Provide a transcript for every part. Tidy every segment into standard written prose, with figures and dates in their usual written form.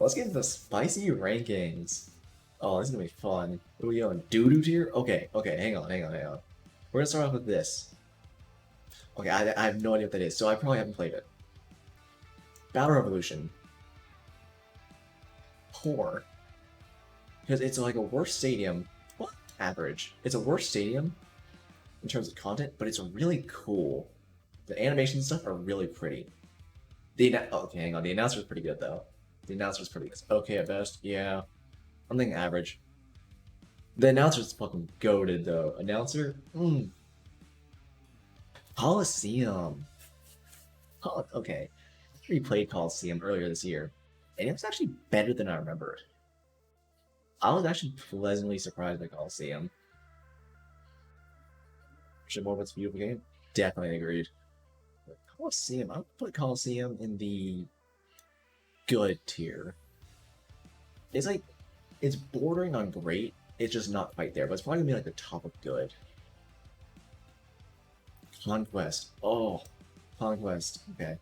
Let's get into the spicy rankings. Oh, this is gonna be fun. What are we going? Doo-doo tier? Okay, hang on. We're gonna start off with this. Okay, I have no idea what that is, so I probably haven't played it. Battle Revolution. Poor. Because it's like a worse stadium. What? Average. It's a worse stadium in terms of content, but it's really cool. The animation stuff are really pretty. Okay, hang on. The announcer's pretty good though. The announcer's pretty good. Okay, at best, yeah. I'm thinking average. The announcer's fucking goated though. Announcer? Coliseum. Okay. We played Coliseum earlier this year, and it was actually better than I remembered. I was actually pleasantly surprised by Coliseum. Should more of it's a beautiful game? Definitely agreed. But Coliseum, I would put Coliseum in the good tier. It's like, it's bordering on great. It's just not quite there, but it's probably gonna be like the top of good. Conquest. Oh, Conquest. Okay.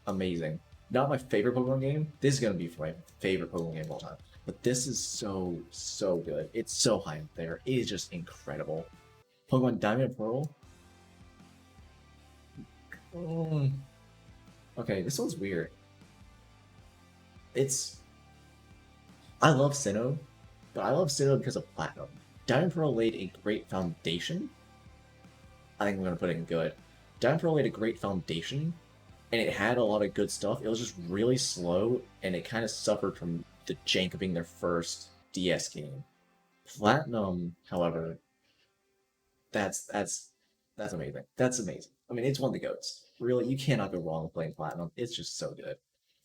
Amazing. Not my favorite Pokemon game. This is gonna be my favorite Pokemon game of all time. But this is so good. It's so high up there. It is just incredible. Pokemon Diamond and Pearl. Okay, this one's weird. I love Sinnoh, but I love Sinnoh because of Platinum. Diamond and Pearl laid a great foundation. I think I'm gonna put it in good. Diamond and Pearl laid a great foundation, and it had a lot of good stuff. It was just really slow, and it kind of suffered from the jank of being their first DS game. Platinum, however, that's amazing. That's amazing. I mean, it's one of the goats. Really, you cannot go wrong with playing Platinum. It's just so good.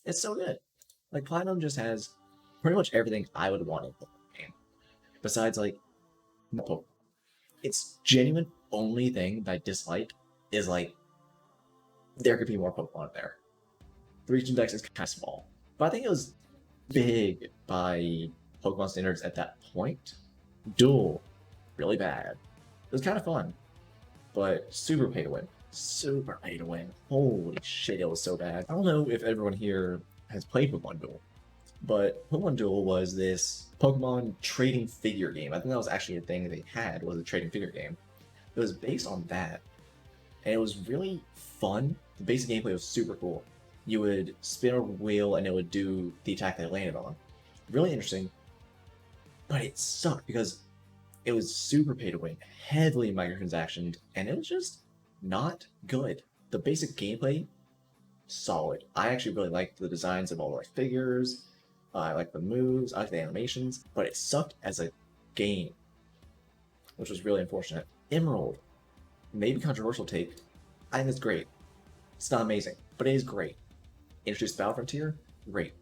It's so good. Like Platinum just has pretty much everything I would want in a Pokemon game. Besides, like, its genuine only thing that I dislike is like there could be more Pokemon there. The region dex is kind of small, but I think it was big by Pokemon standards at that point. Duel, really bad. It was kind of fun, but super pay to win. Super pay to win. Holy shit, it was so bad. I don't know if everyone here has played Pokemon Duel, but Pokemon Duel was this Pokemon trading figure game. I think that was actually a thing they had, was a trading figure game. It was based on that, and it was really fun. The basic gameplay was super cool. You would spin a wheel and it would do the attack that it landed on. Really interesting, but it sucked because it was super pay to win, heavily microtransactioned, and it was just not good. The basic gameplay, solid. I actually really liked the designs of all the figures. I like the moves, I like the animations, but it sucked as a game, which was really unfortunate. Emerald, maybe controversial take. I think it's great. It's not amazing, but it is great. Introduced Battle Frontier, great.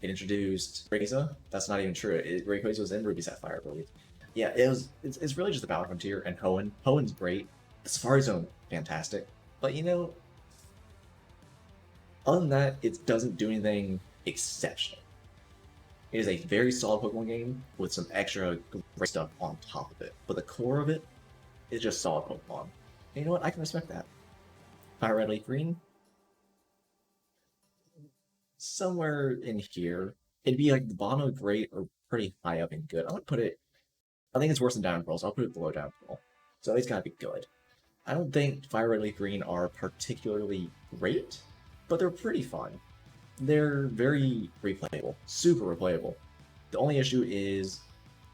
It introduced Rayquaza. That's not even true. Rayquaza was in Ruby Sapphire, I believe. Yeah, it's really just the Battle Frontier and Hoenn. Hoenn's great. The Safari Zone, fantastic. But you know, other than that, it doesn't do anything exceptional. It is a very solid Pokemon game with some extra great stuff on top of it. But the core of it is just solid Pokemon. And you know what? I can respect that. Fire Red, Leaf Green, somewhere in here. It'd be like the bottom of great or pretty high up in good. I would put it. I think it's worse than Diamond Pearl, so I'll put it below Diamond Pearl. So it's gotta be good. I don't think Fire Red, Leaf Green are particularly great, but they're pretty fun. They're very replayable, super replayable. The only issue is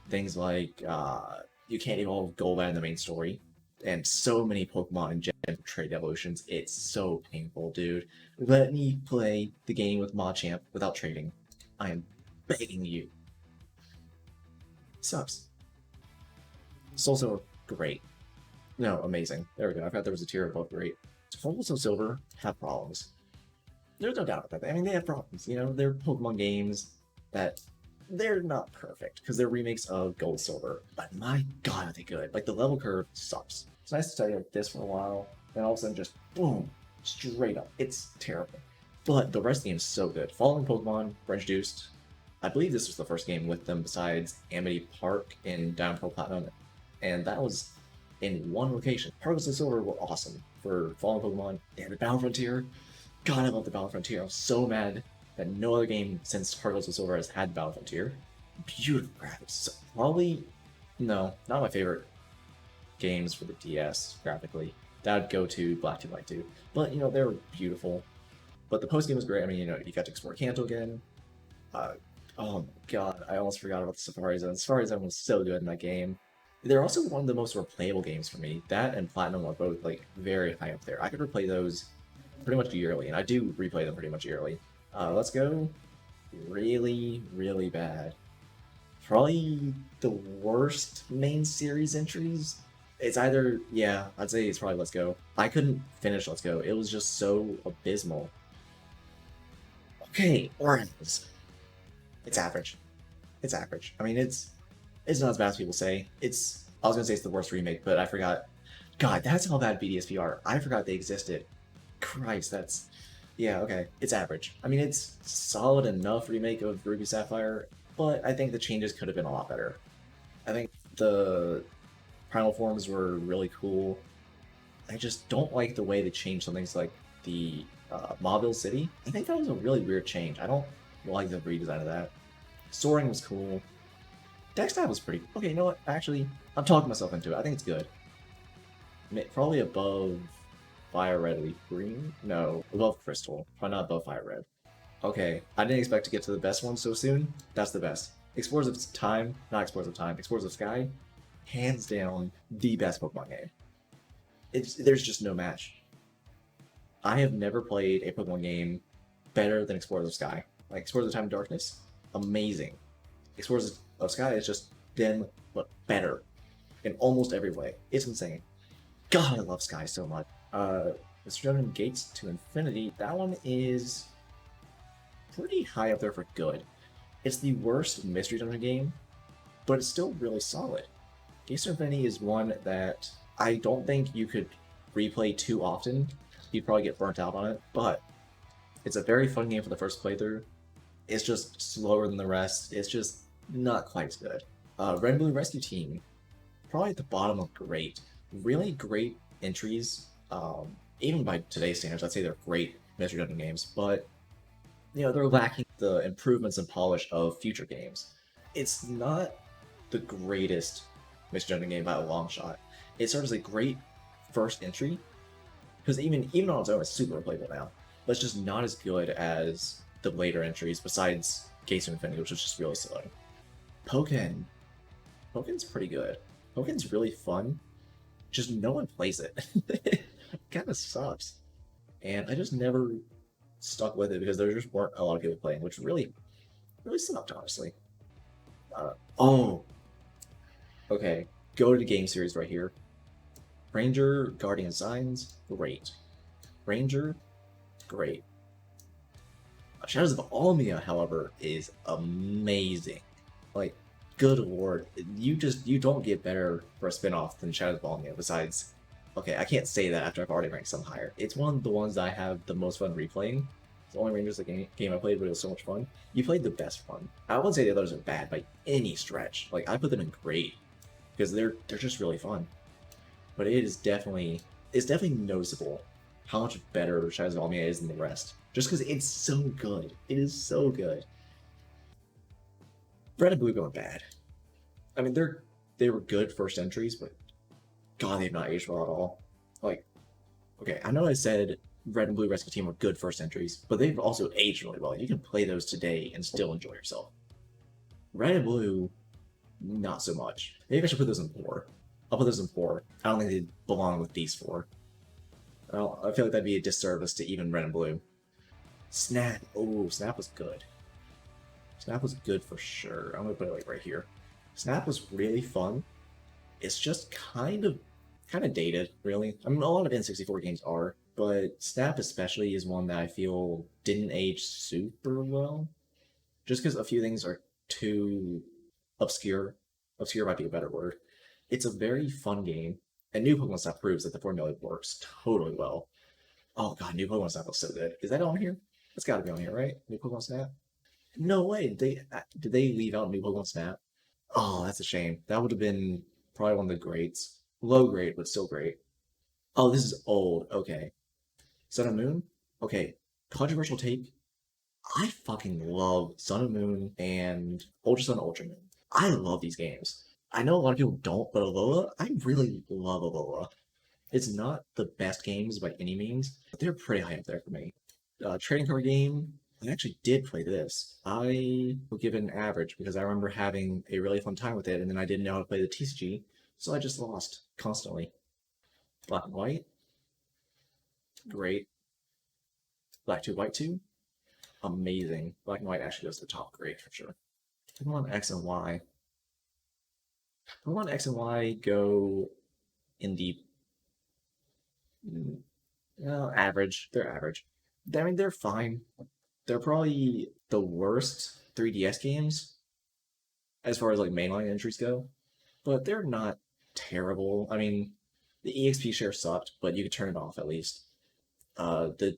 things like you can't evolve Golbat in the main story, and so many Pokemon in Gen trade evolutions. It's so painful, dude. Let me play the game with Machamp without trading. I am begging you. Sucks. Soul Silver, great. No, amazing. There we go. I thought there was a tier above great. Soul Silver have problems. There's no doubt about that. I mean, they have problems. You know, they're Pokemon games that they're not perfect because they're remakes of Gold Silver. But my god, are they good. Like, the level curve sucks. It's nice to study like this for a while, and all of a sudden just boom, straight up. It's terrible. But the rest of the game is so good. Following Pokemon were introduced. I believe this was the first game with them besides Amity Park in Diamond Pearl Platinum, and that was in one location. Particles of Silver were awesome for following Pokemon. They had the Battle Frontier. God, I love the Battle Frontier. I was so mad that no other game since Heart Gold Silver has had Battle Frontier. Beautiful graphics. So probably, no, not my favorite games for the DS graphically. That would go to Black 2 White 2. But, they're beautiful. But the post game was great. I mean, you got to explore Kanto again. Uh, oh my god, I almost forgot about the Safari Zone. Safari Zone was so good in that game. They're also one of the most replayable games for me. That and Platinum are both like very high up there. I could replay those pretty much yearly, and I do replay them pretty much yearly. Let's go really, really bad. Probably the worst main series entries. It's either, yeah, I'd say it's probably Let's Go. I couldn't finish Let's Go. It was just so abysmal. Okay, Orange. It's average. It's average. I mean, it's not as bad as people say. I was gonna say it's the worst remake, but I forgot. God, that's how bad BDSP are. I forgot they existed. Christ, that's yeah, okay. It's average. I mean, it's solid enough remake of Ruby Sapphire, but I think the changes could have been a lot better. I think the primal forms were really cool. I just don't like the way they changed some things like the Mauville City. I think that was a really weird change. I don't like the redesign of that. Soaring was cool. Dex Stab was pretty... Okay, you know what? Actually, I'm talking myself into it. I think it's good. Probably above Fire Red Leaf Green? No, above Crystal. Probably not above Fire Red. Okay, I didn't expect to get to the best one so soon. That's the best. Explorers of Time, not Explorers of Time, Explorers of Sky, hands down the best Pokemon game. There's just no match. I have never played a Pokemon game better than Explorers of Sky. Like Explorers of Time and Darkness, amazing. Explorers of Sky is just them, but better in almost every way. It's insane. God, I love Sky so much. Mr. Dungeon Gates to Infinity, that one is pretty high up there for good. It's the worst Mystery Dungeon game, but it's still really solid. Gates to Infinity is one that I don't think you could replay too often. You'd probably get burnt out on it, but it's a very fun game for the first playthrough. It's just slower than the rest. It's just not quite as good. Red and Blue Rescue Team, probably at the bottom of great. Really great entries. Even by today's standards, I'd say they're great Mystery Dungeon games, but they're lacking the improvements and polish of future games. It's not the greatest Mystery Dungeon game by a long shot. It serves as a great first entry, because even on its own, it's super replayable now. But it's just not as good as the later entries, besides Gates of Infinity, which is just really slow. Pokken. Pokken's pretty good. Pokken's really fun. Just no one plays it. It kind of sucks. And I just never stuck with it because there just weren't a lot of people playing, which really sucked, honestly. Oh, okay. Go to the game series right here. Ranger, Guardian Signs, great. Ranger, great. Shadows of Almia, however, is amazing. Like, good lord, you don't get better for a spin-off than Shadows of Almia. Besides, okay, I can't say that after I've already ranked some higher. It's one of the ones that I have the most fun replaying. It's the only Rangers game I played, but it was so much fun. You played the best one. I wouldn't say the others are bad by any stretch. Like, I put them in great because they're just really fun. But it's definitely noticeable how much better Shadows of Almia is than the rest. Just because it's so good. It is so good. Red and Blue going bad. I mean, they were good first entries, but God, they've not aged well at all. Like, okay, I know I said Red and Blue Rescue Team were good first entries, but they've also aged really well. You can play those today and still enjoy yourself. Red and Blue, not so much. Maybe I should put those in 4. I'll put those in 4. I don't think they belong with these 4. I feel like that'd be a disservice to even Red and Blue. Snap. Oh, Snap was good. Snap was good for sure. I'm gonna put it like right here. Snap was really fun. It's just kind of dated, really. I mean, a lot of N64 games are, but Snap especially is one that I feel didn't age super well. Just because a few things are too obscure. Obscure might be a better word. It's a very fun game, and New Pokemon Snap proves that the formula works totally well. Oh god, New Pokemon Snap was so good. Is that on here? It's gotta be on here, right? New Pokemon Snap? No way. Did they leave out New Pokemon Snap? Oh, that's a shame. That would have been probably one of the greats. Low grade, but still great. Oh, this is old. Okay. Sun and Moon? Okay. Controversial take. I fucking love Sun and Moon and Ultra Sun, Ultra Moon. I love these games. I know a lot of people don't, but Alola, I really love Alola. It's not the best games by any means, but they're pretty high up there for me. Trading card game, I actually did play this. I will give it an average because I remember having a really fun time with it, and then I didn't know how to play the TCG, so I just lost constantly. Black and white, great. Black 2, white 2, amazing. Black and white actually goes to the top, great for sure. Pokemon X and Y. Pokemon X and Y go in the average. They're average. I mean, they're fine. They're probably the worst 3DS games as far as like mainline entries go, but they're not terrible. I mean, the EXP share sucked, but you could turn it off at least. The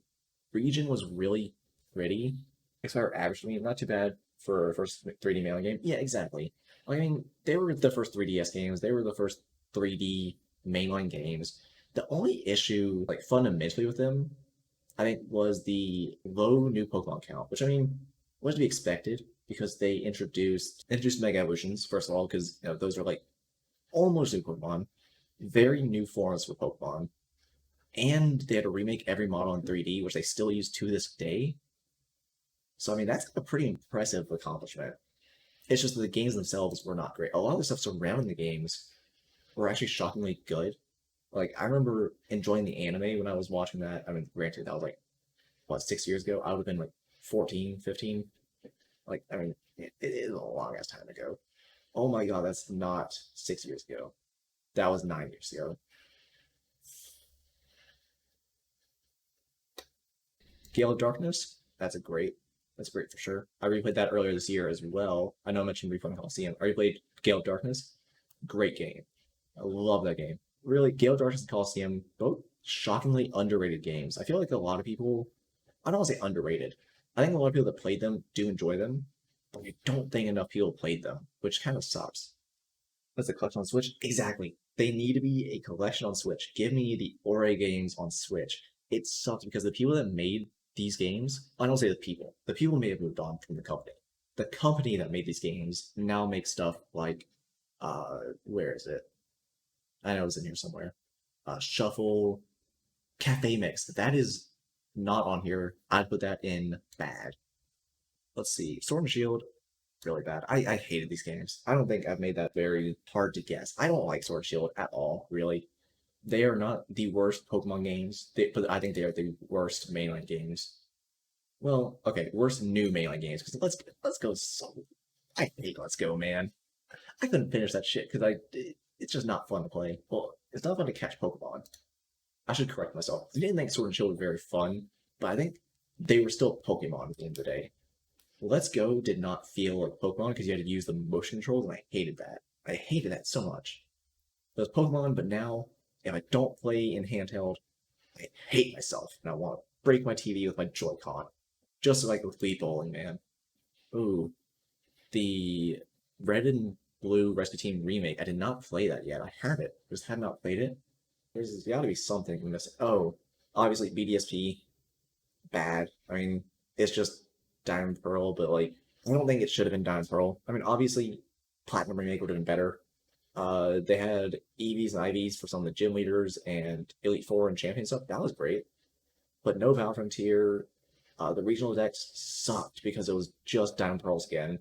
region was really pretty. Expired average to me, not too bad for a first 3D mailing game. Yeah, exactly. I mean, they were the first 3DS games. They were the first 3D mainline games. The only issue, like fundamentally with them, I think, was the low new Pokemon count, which I mean was to be expected because they introduced Mega Evolutions first of all, because those are like almost new Pokemon, very new forms for Pokemon, and they had to remake every model in 3D, which they still use to this day. So I mean that's a pretty impressive accomplishment. It's just that the games themselves were not great. A lot of the stuff surrounding the games were actually shockingly good. Like I remember enjoying the anime when I was watching that. I mean, granted, that was like what 6 years ago. I would have been like 14, 15. Like I mean, it is a long ass time ago. Oh my god, that's not 6 years ago. That was 9 years ago. Gale of Darkness. That's great for sure. I replayed that earlier this year as well. I know I mentioned Reform Coliseum. I replayed Gale of Darkness. Great game. I love that game. Really, Gale of Darkness and Coliseum, both shockingly underrated games. I feel like a lot of people, I don't want to say underrated. I think a lot of people that played them do enjoy them, but I don't think enough people played them, which kind of sucks. That's a collection on Switch? Exactly. They need to be a collection on Switch. Give me the Ori games on Switch. It sucks because the people that made these games, I don't say the people may have moved on from the company. The company that made these games now makes stuff like, where is it? I know it's in here somewhere. Shuffle, Cafe Mix. That is not on here. I'd put that in bad. Let's see. Sword and Shield, really bad. I hated these games. I don't think I've made that very hard to guess. I don't like Sword and Shield at all, really. They are not the worst Pokemon games, but I think they are the worst mainline games. Well, okay, worst new mainline games. Because let's go. So I hate Let's Go, man. I couldn't finish that shit because it's just not fun to play. Well, it's not fun to catch Pokemon. I should correct myself. I didn't think Sword and Shield were very fun, but I think they were still Pokemon at the end of the day. Let's Go did not feel like Pokemon because you had to use the motion controls, and I hated that. I hated that so much. It was Pokemon, but now if I don't play in handheld, I hate myself, and I want to break my TV with my Joy-Con, just like with Wii Bowling, man. Ooh, the Red and Blue Rescue Team remake. I did not play that yet. I have it, just have not played it. There's got to be something missing. Oh, obviously BDSP, bad. I mean, it's just Diamond Pearl, but like, I don't think it should have been Diamond Pearl. I mean, obviously, Platinum Remake would have been better. They had EVs and IVs for some of the gym leaders and Elite Four and Champion stuff. That was great, but no Battle Frontier. The regional decks sucked because it was just Diamond Pearls again.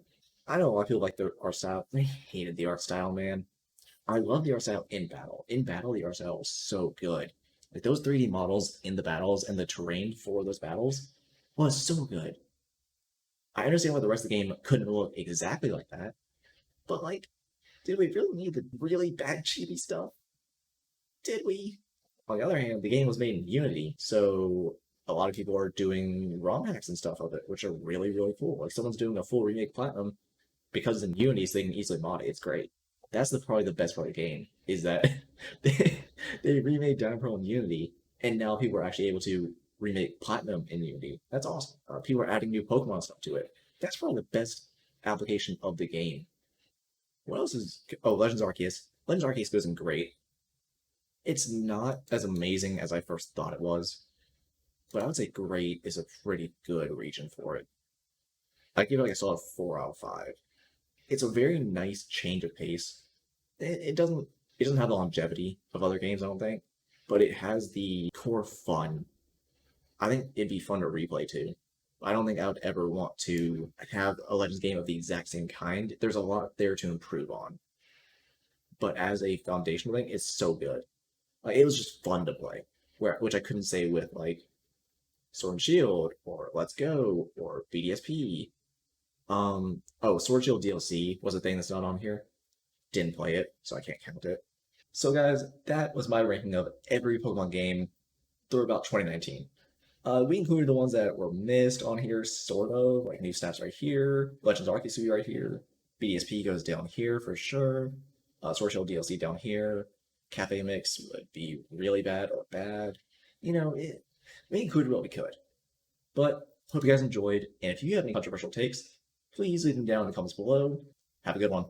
I know a lot of people like the art style. I hated the art style, man. I love the art style in battle. In battle, the art style was so good. Like those 3D models in the battles and the terrain for those battles was so good. I understand why the rest of the game couldn't look exactly like that, but like, did we really need the really bad chibi stuff? Did we? On the other hand, the game was made in Unity, so a lot of people are doing ROM hacks and stuff of it, which are really, really cool. Like someone's doing a full remake Platinum because it's in Unity, so they can easily mod it. It's great. That's probably the best part of the game is that they remade Diamond Pearl in Unity, and now people are actually able to remake Platinum in Unity. That's awesome. People are adding new Pokemon stuff to it. That's probably the best application of the game. What else is? Oh, Legends Arceus. Legends Arceus isn't great. It's not as amazing as I first thought it was, but I would say great is a pretty good region for it. I give it like a solid 4 out of 5. It's a very nice change of pace. It doesn't have the longevity of other games, I don't think, but it has the core fun. I think it'd be fun to replay too. I don't think I would ever want to have a Legends game of the exact same kind. There's a lot there to improve on, but as a foundational thing, it's so good. Like, it was just fun to play, which I couldn't say with like Sword and Shield or Let's Go or BDSP. Oh, Sword Shield DLC was a thing that's not on here. Didn't play it, so I can't count it. So, guys, that was my ranking of every Pokemon game through about 2019. We included the ones that were missed on here, sort of, like new stats right here, Legends Arceus right here, BDSP goes down here for sure, Sword Shield DLC down here, Cafe Mix would be really bad or bad. We included what we could. But hope you guys enjoyed, and if you have any controversial takes, please leave them down in the comments below. Have a good one.